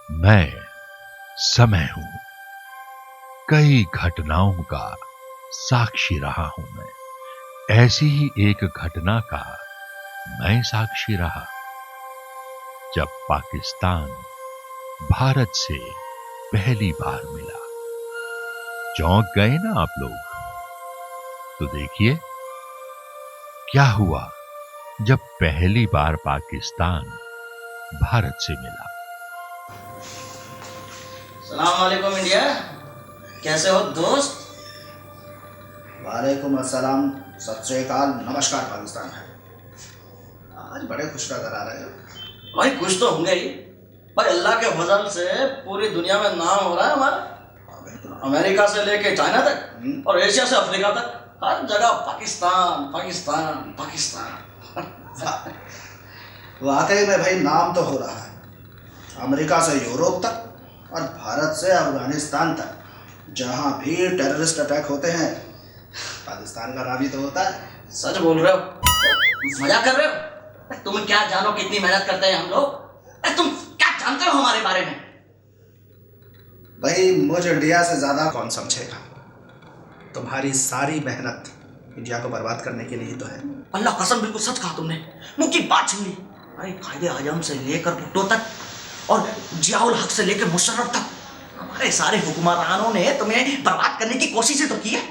मैं समय हूं, कई घटनाओं का साक्षी रहा हूं मैं। ऐसी ही एक घटना का मैं साक्षी रहा जब पाकिस्तान भारत से पहली बार मिला। चौंक गए ना आप लोग? तो देखिए क्या हुआ जब पहली बार पाकिस्तान भारत से मिला। सलाम वालेकुम इंडिया, कैसे हो दोस्त? वालेकुम अस्सलाम, सत श्री अकाल, नमस्कार पाकिस्तान है। आज बड़े खुश नजर आ रहे हो। भाई खुश तो होंगे ही भाई, अल्लाह के फजल से पूरी दुनिया में नाम हो रहा है हमारा। अमेरिका से लेके चाइना तक और एशिया से अफ्रीका तक हर जगह पाकिस्तान पाकिस्तान पाकिस्तान। वाकई में भाई नाम तो हो रहा है। अमेरिका से यूरोप तक और भारत से अफगानिस्तान तक, जहाँ भी टेररिस्ट अटैक होते हैं पाकिस्तान का नाम ही तो होता है। सच बोल रहे हो? मजाक कर रहे हो? तुम क्या जानो कितनी मेहनत करते हैं हम लोग? तुम क्या जानते हो हमारे बारे में? भाई मुझे इंडिया से ज्यादा कौन समझेगा। तुम्हारी सारी मेहनत इंडिया को बर्बाद करने के लिए ही तो है। अल्लाह कसम, बिल्कुल सच कहा तुमने, मुंह की बात छीन ली। अरे कायदे आजम से लेकर भुट्टो तक और जियाउल हक से लेकर मुशर्रफ तक हमारे सारे हुक्मरानों ने तुम्हें बर्बाद करने की कोशिश तो की है।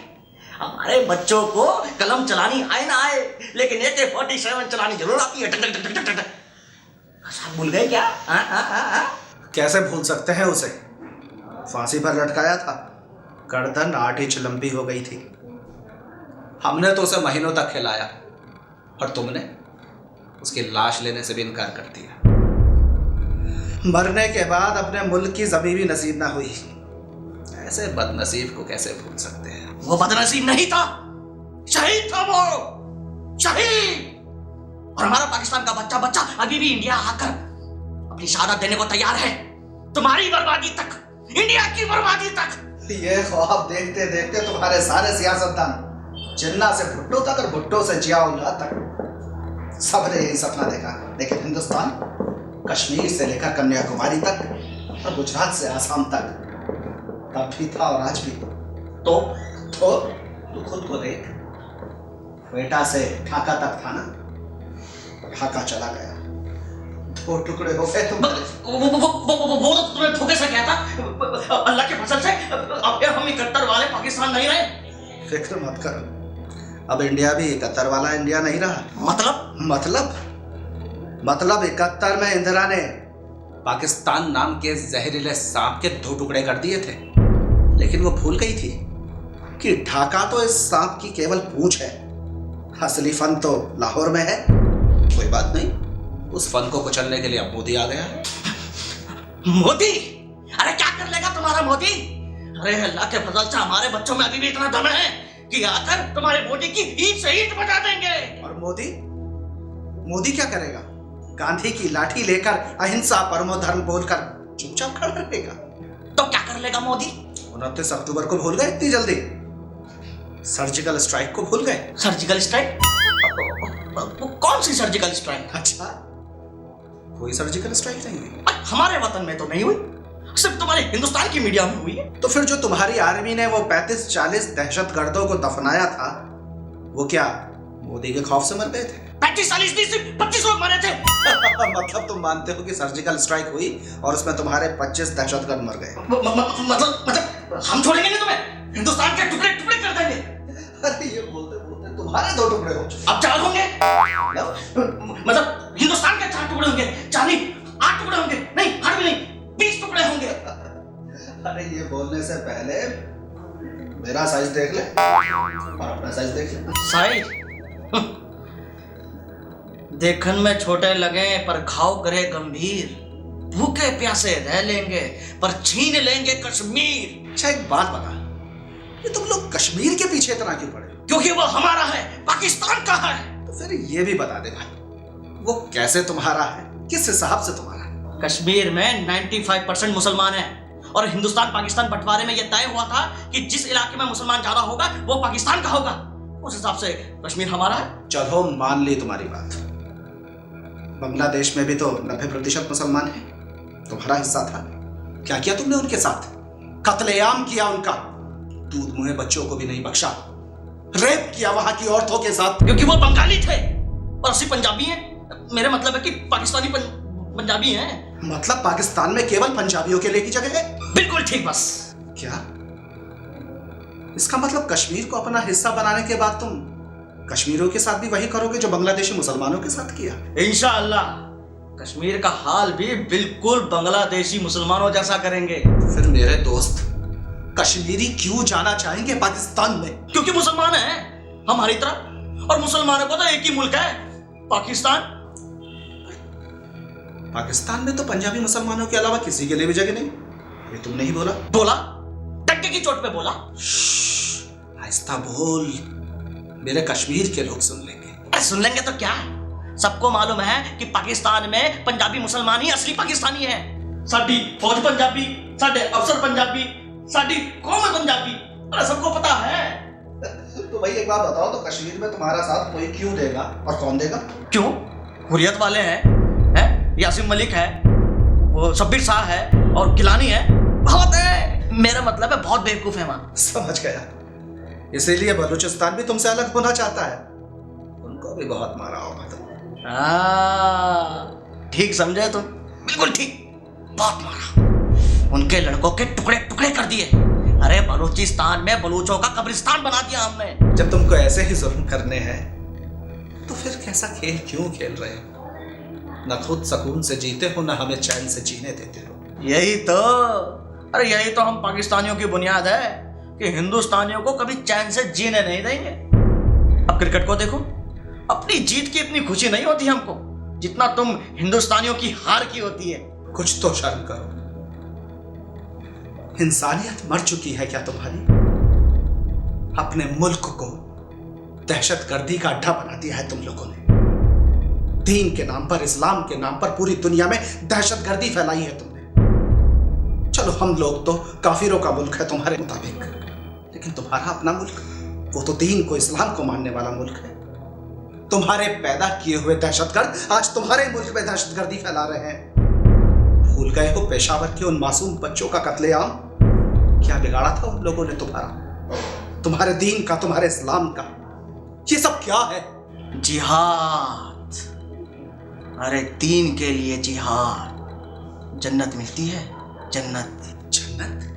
हमारे बच्चों को कलम चलानी आए ना आए, लेकिन AK-47 चलानी जरूर आती है। टक टक टक टक टक। सब भूल गए क्या? कैसे भूल सकते हैं उसे? फांसी पर लटकाया था, गर्दन 8 इंच लंबी हो गई थी। हमने तो उसे महीनों तक खिलाया और तुमने उसकी लाश लेने से भी इनकार कर दिया। मरने के बाद अपने मुल्क की जमीन भी नसीब ना हुई। ऐसे बदनसीब को कैसे भूल सकते हैं? वो बदनसीब नहीं था, शहीद था वो, शहीद। और हमारा पाकिस्तान का बच्चा बच्चा अभी भी इंडिया आकर अपनी शहादत देने को तैयार है। तुम्हारी बर्बादी तक, इंडिया की बर्बादी तक। ये ख्वाब देखते देखते तुम्हारे सारे सियासतदान, जिन्ना से भुट्टो तक और भुट्टो से जियाउल्लाह तक, सबने यही सपना देखा। लेकिन हिंदुस्तान कश्मीर से लेकर कन्याकुमारी तक और गुजरात से आसाम तक तब भी था और आज भी। तो तू खुद को देख, क्वेटा से ढाका तक था ना, ढाका चला गया, 2 टुकड़े हो गए। तुम वो तो तुम्हें धोखे से क्या था? अल्लाह के फजल से अब हम 71 वाले पाकिस्तान नहीं रहे। फिक्र मत करो, अब इंडिया भी 71 वाला इंडिया नहीं रहा। मतलब 71 में इंदिरा ने पाकिस्तान नाम के जहरीले सांप के 2 टुकड़े कर दिए थे। लेकिन वो भूल गई थी कि ढाका तो इस सांप की केवल पूंछ है, असली फन तो लाहौर में है। कोई बात नहीं, उस फन को कुचलने के लिए अब मोदी आ गया है। मोदी? अरे क्या कर लेगा तुम्हारा मोदी? अरे अल्लाह के फजल से हमारे बच्चों में अभी भी इतना दम है कि आकर तुम्हारे मोदी की ईंट से ईंट बजा देंगे। और मोदी क्या करेगा? गांधी की लाठी लेकर अहिंसा परमो धर्म बोलकर चुपचाप खड़ा रहेगा। तो क्या कर लेगा मोदी? 29 अक्टूबर को भूल गए इतनी जल्दी? सर्जिकल स्ट्राइक को भूल गए? Surgical strike? कौन सी सर्जिकल स्ट्राइक? अच्छा, कोई सर्जिकल स्ट्राइक नहीं हुई? हमारे वतन में तो नहीं हुई, सिर्फ तुम्हारे हिंदुस्तान की मीडिया में हुई है। तो फिर जो तुम्हारी आर्मी ने वो 35-40 दहशतगर्दों को दफनाया था, वो क्या मोदी के खौफ से मर गए थे? 35-40 नहीं, सिर्फ 25 लोग मरे थे। मतलब तुम मानते हो कि सर्जिकल स्ट्राइक हुई और उसमें तुम्हारे 25 दहशतगर्द मर गए? मतलब हम छोड़ेंगे नहीं तुम्हें, हिंदुस्तान के टुकड़े टुकड़े कर देंगे। अरे ये बोलते बोलते तुम्हारे 2 टुकड़े हो चुके, अब 4 होंगे। मतलब हिंदुस्तान के 4 टुकड़े होंगे, 8 टुकड़े होंगे, नहीं 8 भी नहीं, 20 टुकड़े होंगे। अरे ये बोलने से पहले मेरा साइज देख ले और अपना साइज देख ले। साइज देखन में छोटे लगे पर घाव करे गंभीर, भूखे प्यासे रह लेंगे पर छीन लेंगे कश्मीर। अच्छा एक बात बता, ये तुम लोग कश्मीर के पीछे इतना क्यों पड़े? क्योंकि वो हमारा है, पाकिस्तान का है। तो फिर ये भी बता दे भाई, वो कैसे तुम्हारा है, किस हिसाब से तुम्हारा है? कश्मीर में 95% मुसलमान है और हिंदुस्तान पाकिस्तान बंटवारे में यह तय हुआ था कि जिस इलाके में मुसलमान ज्यादा होगा वो पाकिस्तान का होगा। उस हिसाब से कश्मीर हमारा है। चलो मान ली तुम्हारी बात, बांग्लादेश में भी तो 90% मुसलमान है, तुम्हारा हिस्सा था। क्या किया तुमने उनके साथ? कत्लेआम किया उनका, दूध मुहे बच्चों को भी नहीं बख्शा, रेप किया वहां की औरतों के साथ। क्योंकि वो बंगाली थे और असली पंजाबी हैं। मेरा मतलब है कि पाकिस्तानी पंजाबी हैं। मतलब पाकिस्तान में केवल पंजाबियों के लिए ही जगह है? बिल्कुल ठीक। बस क्या इसका मतलब कश्मीर को अपना हिस्सा बनाने के बाद तुम कश्मीरियों के साथ भी वही करोगे जो बांग्लादेशी मुसलमानों के साथ किया? इंशाअल्लाह कश्मीर का हाल भी बिल्कुल बांग्लादेशी मुसलमानों जैसा करेंगे। फिर मेरे दोस्त, कश्मीरी क्यों जाना चाहेंगे पाकिस्तान में? क्योंकि मुसलमान हैं हमारी तरह, और मुसलमानों को तो एक ही मुल्क है, पाकिस्तान। पाकिस्तान में तो पंजाबी मुसलमानों के अलावा किसी के लिए भी जगह नहीं। ये तुमने ही बोला। बोला, टक्के की चोट पे बोला। आहिस्ता बोल, मेरे कश्मीर के लोग सुन लेंगे। सुन लेंगे तो क्या, सबको मालूम है कि पाकिस्तान में पंजाबी मुसलमान ही असली पाकिस्तानी है। साडी फौज पंजाबी, साडे अफसर पंजाबी, साडी कौम पंजाबी, अरे सबको पता है। तो भाई एक बात बताओ, तो कश्मीर में तुम्हारा साथ कोई क्यों देगा और कौन देगा? क्यों? हुर्रियत वाले हैं, यासिम मलिक है, वो शब्बीर शाह है और गिलानी है, बहुत है। मेरा मतलब है बहुत बेवकूफ है वहां। समझ गया, इसीलिए बलूचिस्तान भी तुमसे अलग होना चाहता है। उनको भी बहुत मारा होगा तुम। ठीक समझे तुम, बिल्कुल ठीक, बहुत मारा। उनके लड़कों के टुकड़े टुकड़े कर दिए। अरे बलूचिस्तान में बलूचों का कब्रिस्तान बना दिया हमने। जब तुमको ऐसे ही जुल्म करने हैं तो फिर कैसा खेल क्यों खेल रहे हो? न खुद सुकून से जीते हो, न हमें चैन से जीने देते हो। यही तो, अरे यही तो हम पाकिस्तानियों की बुनियाद है कि हिंदुस्तानियों को कभी चैन से जीने नहीं देंगे। अब क्रिकेट को देखो, अपनी जीत की इतनी खुशी नहीं होती हमको जितना तुम हिंदुस्तानियों की हार की होती है। कुछ तो शर्म करो। इंसानियत मर चुकी है क्या तुम्हारी? अपने मुल्क को दहशतगर्दी का अड्डा बना दिया है तुम लोगों ने। दीन के नाम पर, इस्लाम के नाम पर पूरी दुनिया में दहशतगर्दी फैलाई है तुमने। चलो हम लोग तो काफिरों का मुल्क है तुम्हारे मुताबिक, लेकिन तुम्हारा अपना मुल्क, वो तो दीन को, इस्लाम को मानने वाला मुल्क है। तुम्हारे पैदा किए हुए दहशतगर्द आज तुम्हारे मुल्क में दहशतगर्दी फैला रहे हैं। भूल गए हो पेशावर के उन मासूम बच्चों का कत्लेआम? क्या बिगाड़ा था उन लोगों ने तुम्हारे दीन का, तुम्हारे इस्लाम का? ये सब क्या है? जिहाद। अरे दीन के लिए जिहाद। जन्नत मिलती है, जन्नत। जन्नत?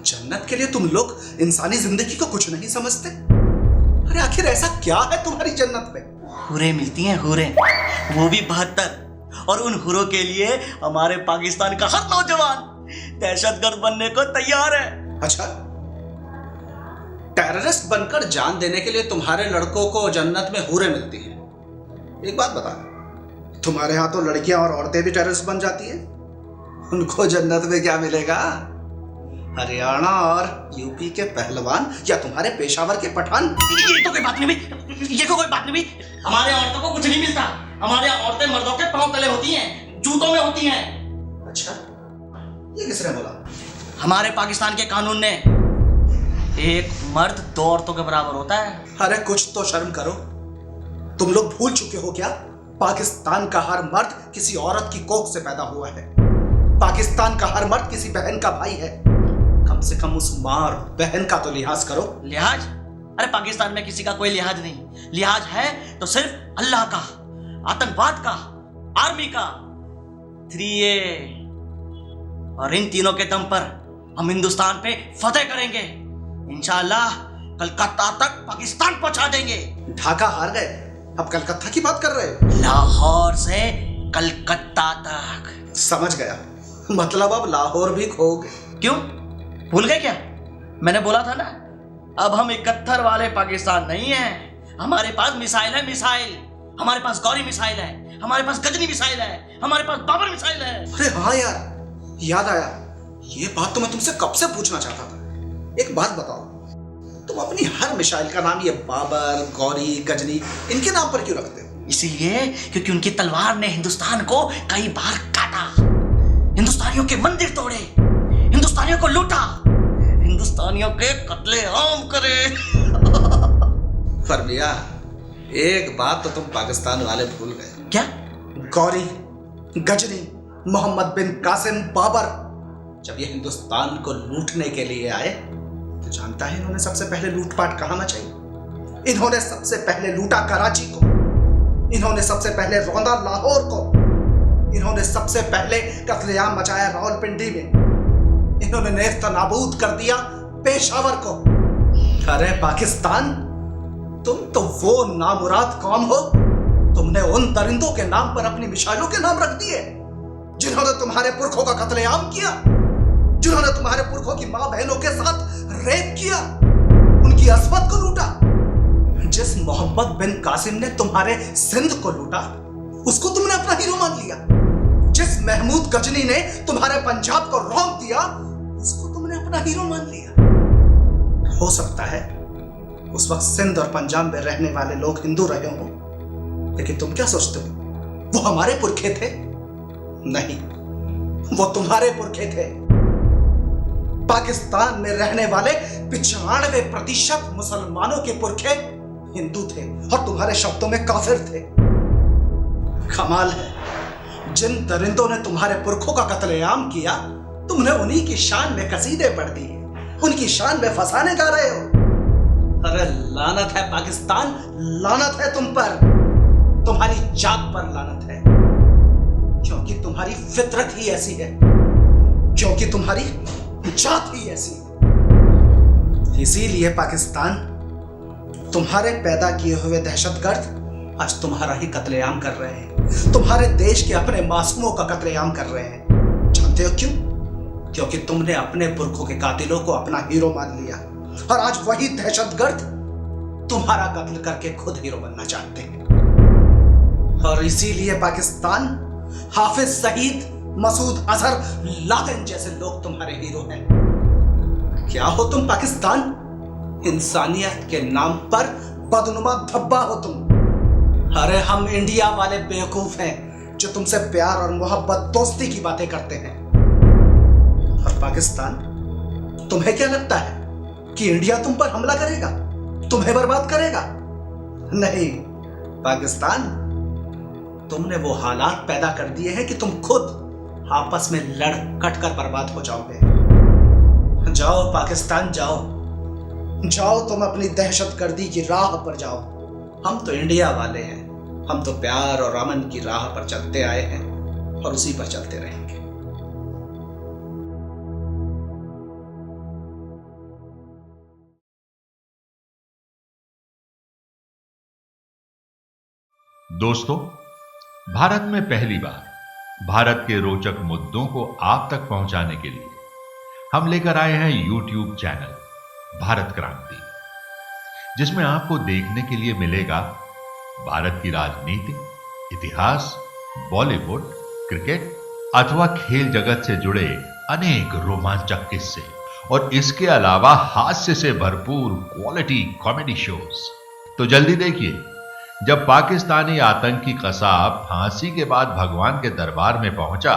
जन्नत के लिए तुम लोग इंसानी जिंदगी को कुछ नहीं समझते? अरे आखिर ऐसा क्या है तुम्हारी जन्नत में? हुरें मिलती हैं, हुरें, वो भी 72। और उन हुरों के लिए हमारे पाकिस्तान का हर नौजवान दहशतगर्द बनने को तैयार है। अच्छा, टेररिस्ट बनकर जान देने के लिए तुम्हारे लड़कों को जन्नत में हुरें मिलती हैं। एक बात बता, तुम्हारे यहाँ तो लड़कियां और औरतें भी टेररिस्ट बन जाती हैं, उनको जन्नत में क्या मिलेगा? हरियाणा और यूपी के पहलवान या तुम्हारे पेशावर के पठान? ये तो कोई बात नहीं भी, ये तो कोई बात नहीं भी। हमारे औरतों को कुछ नहीं मिलता। हमारे औरतें मर्दों के पांव तले होती हैं, जूतों में होती हैं। अच्छा, ये किसने बोला? हमारे पाकिस्तान के कानून ने। एक मर्द 2 औरतों के बराबर होता है। अरे कुछ तो शर्म करो। तुम लोग भूल चुके हो क्या? पाकिस्तान का हर मर्द किसी औरत की कोख से पैदा हुआ है। पाकिस्तान का हर मर्द किसी बहन का भाई है। कम से कम उस मां और बहन का तो लिहाज करो। लिहाज? अरे पाकिस्तान में किसी का कोई लिहाज नहीं। लिहाज है तो सिर्फ अल्लाह का, आतंकवाद का, आर्मी का, 3A। और इन तीनों के दम पर हम हिंदुस्तान पे फतेह करेंगे। इंशाअल्लाह कलकत्ता तक पाकिस्तान पहुंचा देंगे। ढाका हार गए, अब कलकत्ता की बात कर रहे हो? लाहौर से कलकत्ता तक। समझ गया, मतलब अब लाहौर भी खो गए। क्यों, भूल गए क्या? मैंने बोला था ना, अब हम 71 वाले पाकिस्तान नहीं है। हमारे पास मिसाइल है, मिसाइल। हमारे पास गौरी मिसाइल है, हमारे पास गजनी मिसाइल है, हमारे पास बाबर मिसाइल है। अरे हाँ यार, याद आया, ये बात तो मैं तुमसे कब से पूछना चाहता था। एक बात बताओ, तुम अपनी हर मिसाइल का नाम ये बाबर, गौरी, गजनी, इनके नाम पर क्यों रखते हो? इसीलिए क्योंकि उनकी तलवार ने हिंदुस्तान को कई बार काटा, हिंदुस्तानियों के मंदिर तोड़े, हिंदुस्तानियों को लूटा, हिंदुस्तानियों के कत्ले आम करे। पर भैया, एक बात तो तुम पाकिस्तान वाले भूल गए। क्या? गौरी, गजनी, मोहम्मद बिन कासिम बाबर जब ये हिंदुस्तान को लूटने के लिए आए तो जानता है इन्होंने सबसे पहले लूटपाट कहां मचाई? इन्होंने सबसे पहले लूटा कराची को, इन्होंने सबसे पहले रौंदा लाहौर को, इन्होंने सबसे पहले कत्लेआम मचाया रावलपिंडी में, इन्होंने नेस्त नाबूद कर दिया पेशावर को। अरे पाकिस्तान, तुम तो वो नामुराद कौम हो, तुमने उन दरिंदों के नाम पर अपनी मिसाइलों के नाम रख दिए जिन्होंने तुम्हारे पुरखों का कत्लेआम किया, जिन्होंने तुम्हारे पुरखों की मां बहनों के साथ रेप किया, उनकी अस्मत को लूटा। जिस मोहम्मद बिन कासिम ने तुम्हारे सिंध को लूटा उसको तुमने अपना हीरो मान लिया। जिस महमूद गजनी ने तुम्हारे पंजाब को रौंद दिया उसको तुमने अपना हीरो मान लिया। हो सकता है उस वक्त सिंध और पंजाब में रहने वाले लोग हिंदू रहे हों, लेकिन तुम क्या सोचते हो वो हमारे पुरखे थे? नहीं, वो तुम्हारे पुरखे थे। पाकिस्तान में रहने वाले 95% मुसलमानों के पुरखे हिंदू थे और तुम्हारे शब्दों में काफिर थे। कमाल है, जिन दरिंदों ने तुम्हारे पुरखों का कत्लेआम किया तुमने उन्हीं की शान में कसीदे पढ़ दिए, उनकी शान में फसाने गा रहे हो। अरे लानत है पाकिस्तान, लानत है तुम पर, तुम्हारी जात पर लानत है, क्योंकि तुम्हारी फितरत ही ऐसी है, क्योंकि तुम्हारी जात ही ऐसी है। इसीलिए पाकिस्तान, तुम्हारे पैदा किए हुए दहशतगर्द आज तुम्हारा ही कत्लेआम कर रहे हैं, तुम्हारे देश के अपने मासूमों का कत्लेआम कर रहे हैं। जानते हो क्यों? क्योंकि तुमने अपने पुरखों के कातिलों को अपना हीरो मान लिया और आज वही दहशतगर्द तुम्हारा कत्ल करके खुद हीरो बनना चाहते हैं। और इसीलिए पाकिस्तान, हाफिज सईद, मसूद अजहर, लादेन जैसे लोग तुम्हारे हीरो हैं। क्या हो तुम पाकिस्तान? इंसानियत के नाम पर बदनुमा धब्बा हो तुम। अरे हम इंडिया वाले बेवकूफ हैं जो तुमसे प्यार और मोहब्बत दोस्ती की बातें करते हैं। और पाकिस्तान, तुम्हें क्या लगता है कि इंडिया तुम पर हमला करेगा, तुम्हें बर्बाद करेगा? नहीं पाकिस्तान, तुमने वो हालात पैदा कर दिए हैं कि तुम खुद आपस में लड़ कट कर बर्बाद हो जाओगे। जाओ पाकिस्तान, जाओ जाओ, तुम अपनी दहशतगर्दी की राह पर जाओ। हम तो इंडिया वाले हैं, हम तो प्यार और अमन की राह पर चलते आए हैं और उसी पर चलते रहेंगे। दोस्तों, भारत में पहली बार भारत के रोचक मुद्दों को आप तक पहुंचाने के लिए हम लेकर आए हैं YouTube चैनल भारत क्रांति, जिसमें आपको देखने के लिए मिलेगा भारत की राजनीति, इतिहास, बॉलीवुड, क्रिकेट अथवा खेल जगत से जुड़े अनेक रोमांचक किस्से और इसके अलावा हास्य से भरपूर क्वालिटी कॉमेडी शोज। तो जल्दी देखिए, जब पाकिस्तानी आतंकी कसाब फांसी के बाद भगवान के दरबार में पहुंचा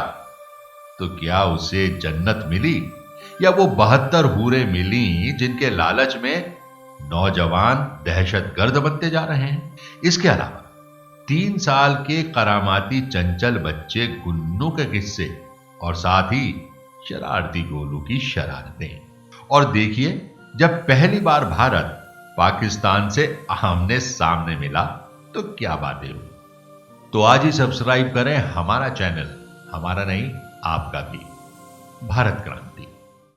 तो क्या उसे जन्नत मिली या वो 72 हूरें मिली जिनके लालच में नौजवान दहशतगर्द बनते जा रहे हैं। इसके अलावा 3 साल के करामाती चंचल बच्चे गुन्नू के किस्से और साथ ही शरारती गोलू की शरारतें। और देखिए, जब पहली बार भारत पाकिस्तान से आमने सामने मिला तो क्या बातें हुई। तो आज ही सब्सक्राइब करें हमारा चैनल, हमारा नहीं आपका भी, भारत क्रांति।